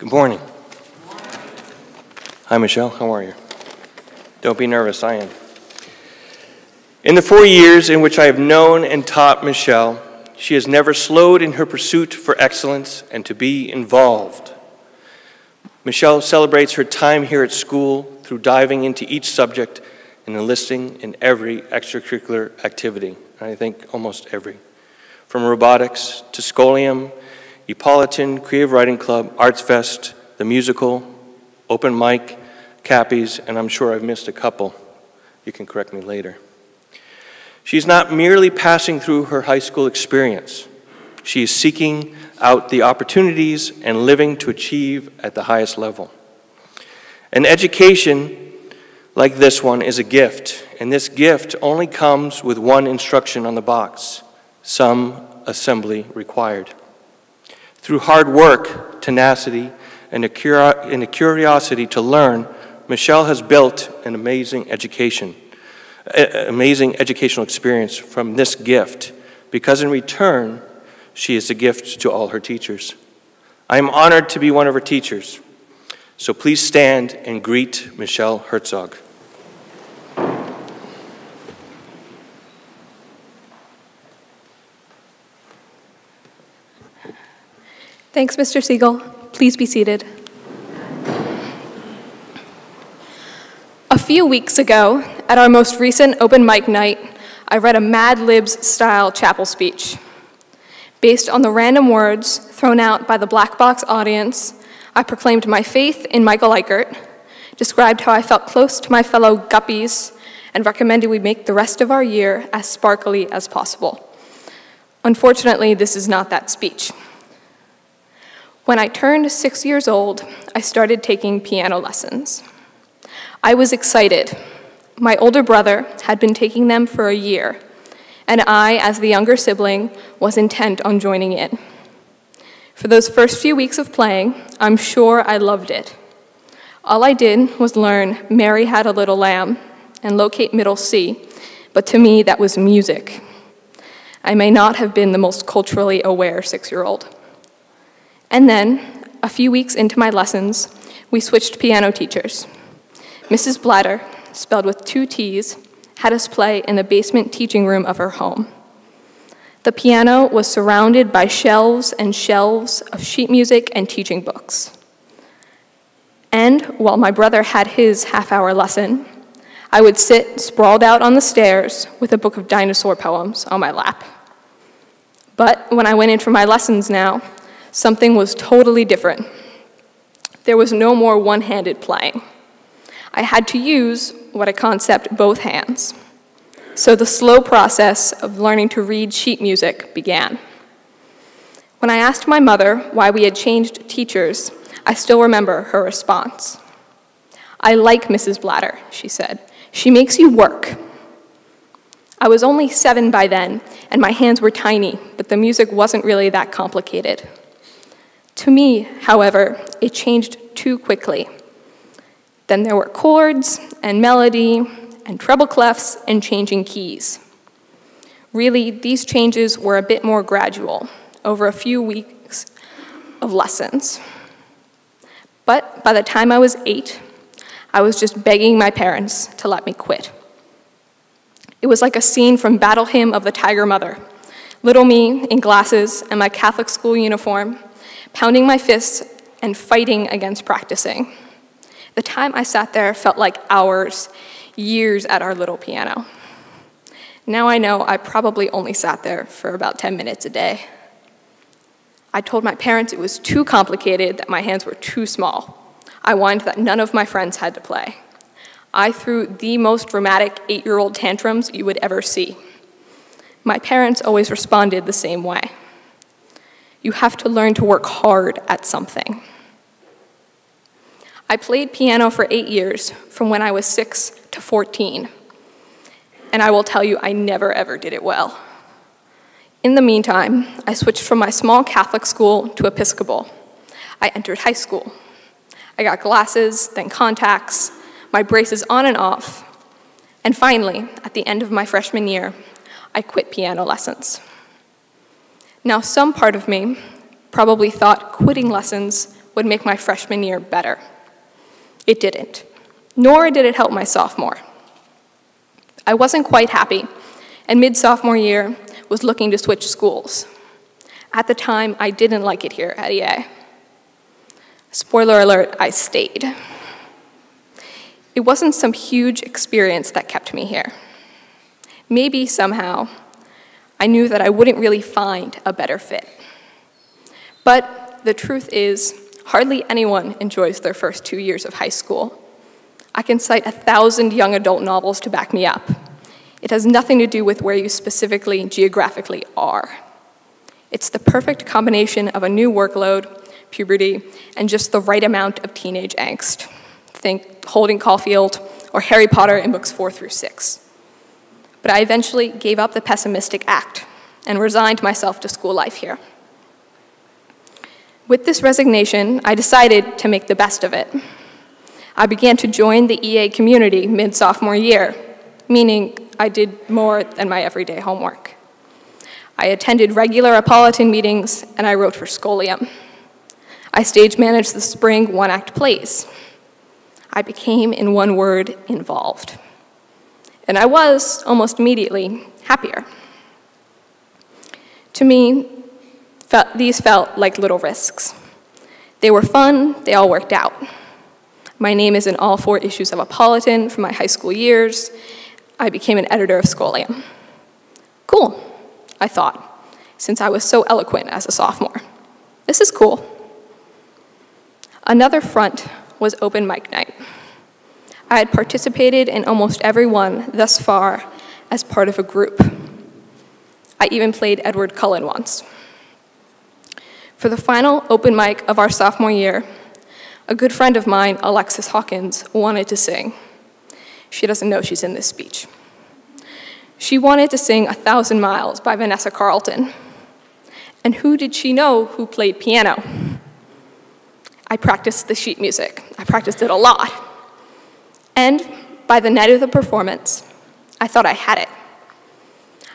Good morning. Hi, Michelle. How are you? Don't be nervous. I am. In the 4 years in which I have known and taught Michelle, she has never slowed in her pursuit for excellence and to be involved. Michelle celebrates her time here at school through diving into each subject and enlisting in every extracurricular activity. I think almost every. From robotics to Scholium, Epolitan, Creative Writing Club, Arts Fest, the musical, open mic, Cappies, and I'm sure I've missed a couple. You can correct me later. She's not merely passing through her high school experience. She is seeking out the opportunities and living to achieve at the highest level. An education like this one is a gift, and this gift only comes with one instruction on the box: some assembly required. Through hard work, tenacity, and a curiosity to learn, Michelle has built an amazing educational experience from this gift, because in return, she is a gift to all her teachers. I am honored to be one of her teachers, so please stand and greet Michele Herzog. Thanks, Mr. Siegel. Please be seated. A few weeks ago, at our most recent open mic night, I read a Mad Libs-style chapel speech. Based on the random words thrown out by the black box audience, I proclaimed my faith in Michael Eichert, described how I felt close to my fellow guppies, and recommended we make the rest of our year as sparkly as possible. Unfortunately, this is not that speech. When I turned 6 years old, I started taking piano lessons. I was excited. My older brother had been taking them for a year, and I, as the younger sibling, was intent on joining in. For those first few weeks of playing, I'm sure I loved it. All I did was learn Mary Had a Little Lamb and locate middle C, but to me that was music. I may not have been the most culturally aware 6-year-old. And then, a few weeks into my lessons, we switched piano teachers. Mrs. Blatter, spelled with 2 T's, had us play in the basement teaching room of her home. The piano was surrounded by shelves and shelves of sheet music and teaching books. And while my brother had his half-hour lesson, I would sit sprawled out on the stairs with a book of dinosaur poems on my lap. But when I went in for my lessons now, something was totally different. There was no more one-handed playing. I had to use what I concept both hands. So the slow process of learning to read sheet music began. When I asked my mother why we had changed teachers, I still remember her response. "I like Mrs. Blatter," she said. "She makes you work." I was only 7 by then, and my hands were tiny, but the music wasn't really that complicated. To me, however, it changed too quickly. Then there were chords and melody and treble clefs and changing keys. Really, these changes were a bit more gradual, over a few weeks of lessons. But by the time I was 8, I was just begging my parents to let me quit. It was like a scene from Battle Hymn of the Tiger Mother. Little me in glasses and my Catholic school uniform, pounding my fists and fighting against practicing. The time I sat there felt like hours, years at our little piano. Now I know I probably only sat there for about 10 minutes a day. I told my parents it was too complicated, that my hands were too small. I whined that none of my friends had to play. I threw the most dramatic 8-year-old tantrums you would ever see. My parents always responded the same way. You have to learn to work hard at something. I played piano for 8 years, from when I was 6 to 14. And I will tell you, I never ever did it well. In the meantime, I switched from my small Catholic school to Episcopal. I entered high school. I got glasses, then contacts, my braces on and off. And finally, at the end of my freshman year, I quit piano lessons. Now, some part of me probably thought quitting lessons would make my freshman year better. It didn't, nor did it help my sophomore. I wasn't quite happy, and mid-sophomore year was looking to switch schools. At the time, I didn't like it here at EA. Spoiler alert, I stayed. It wasn't some huge experience that kept me here. Maybe somehow, I knew that I wouldn't really find a better fit. But the truth is, hardly anyone enjoys their first 2 years of high school. I can cite 1,000 young adult novels to back me up. It has nothing to do with where you specifically, geographically are. It's the perfect combination of a new workload, puberty, and just the right amount of teenage angst. Think Holding Caulfield or Harry Potter in books 4 through 6. But I eventually gave up the pessimistic act and resigned myself to school life here. With this resignation, I decided to make the best of it. I began to join the EA community mid-sophomore year, meaning I did more than my everyday homework. I attended regular Apolloton meetings, and I wrote for Scholium. I stage managed the spring one-act plays. I became, in one word, involved. And I was, almost immediately, happier. To me, these felt like little risks. They were fun, they all worked out. My name is in all 4 issues of Apolloton from my high school years. I became an editor of Scholium. Cool, I thought, since I was so eloquent as a sophomore. This is cool. Another front was open mic night. I had participated in almost every one thus far as part of a group. I even played Edward Cullen once. For the final open mic of our sophomore year, a good friend of mine, Alexis Hawkins, wanted to sing. She doesn't know she's in this speech. She wanted to sing 1,000 Miles by Vanessa Carlton. And who did she know who played piano? I practiced the sheet music. I practiced it a lot. And by the night of the performance, I thought I had it.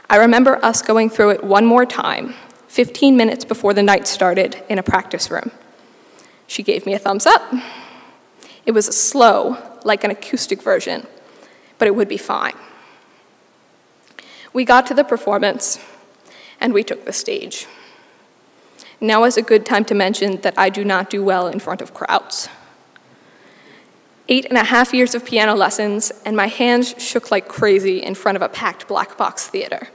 I remember us going through it one more time, 15 minutes before the night started in a practice room. She gave me a thumbs up. It was slow, like an acoustic version, but it would be fine. We got to the performance, and we took the stage. Now is a good time to mention that I do not do well in front of crowds. 8.5 years of piano lessons, and my hands shook like crazy in front of a packed black box theater.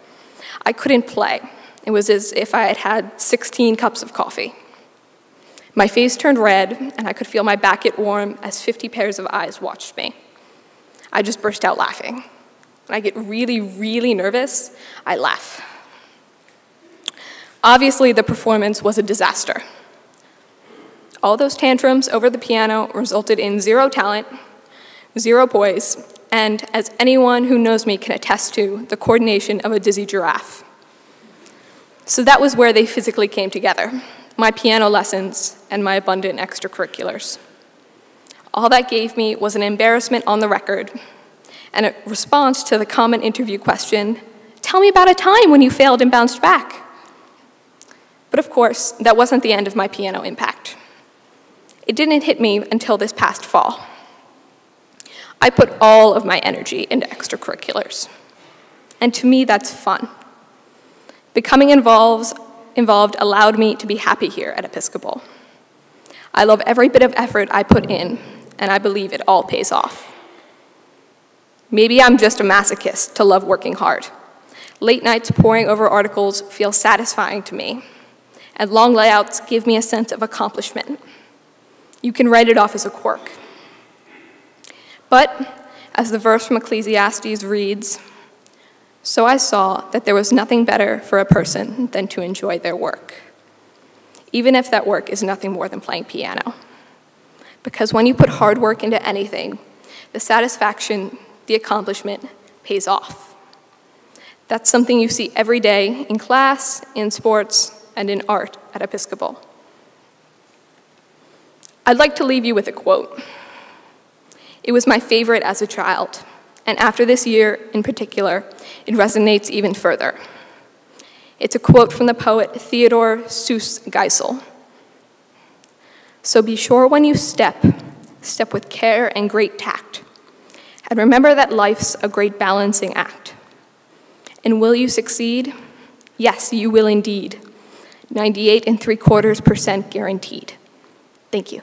I couldn't play. It was as if I had had 16 cups of coffee. My face turned red, and I could feel my back get warm as 50 pairs of eyes watched me. I just burst out laughing. When I get really, really nervous, I laugh. Obviously, the performance was a disaster. All those tantrums over the piano resulted in 0 talent, 0 poise, and, as anyone who knows me can attest to, the coordination of a dizzy giraffe. So that was where they physically came together, my piano lessons and my abundant extracurriculars. All that gave me was an embarrassment on the record and a response to the common interview question, "Tell me about a time when you failed and bounced back." But of course, that wasn't the end of my piano impact. It didn't hit me until this past fall. I put all of my energy into extracurriculars. And to me, that's fun. Becoming involved allowed me to be happy here at Episcopal. I love every bit of effort I put in, and I believe it all pays off. Maybe I'm just a masochist to love working hard. Late nights poring over articles feel satisfying to me, and long layouts give me a sense of accomplishment. You can write it off as a quirk. But, as the verse from Ecclesiastes reads, "So I saw that there was nothing better for a person than to enjoy their work, even if that work is nothing more than playing piano." Because when you put hard work into anything, the satisfaction, the accomplishment, pays off. That's something you see every day in class, in sports, and in art at Episcopal. I'd like to leave you with a quote. It was my favorite as a child, and after this year in particular, it resonates even further. It's a quote from the poet Theodor Seuss Geisel. So be sure when you step with care and great tact. And remember that life's a great balancing act. And will you succeed? Yes, you will indeed. 98.75% guaranteed. Thank you.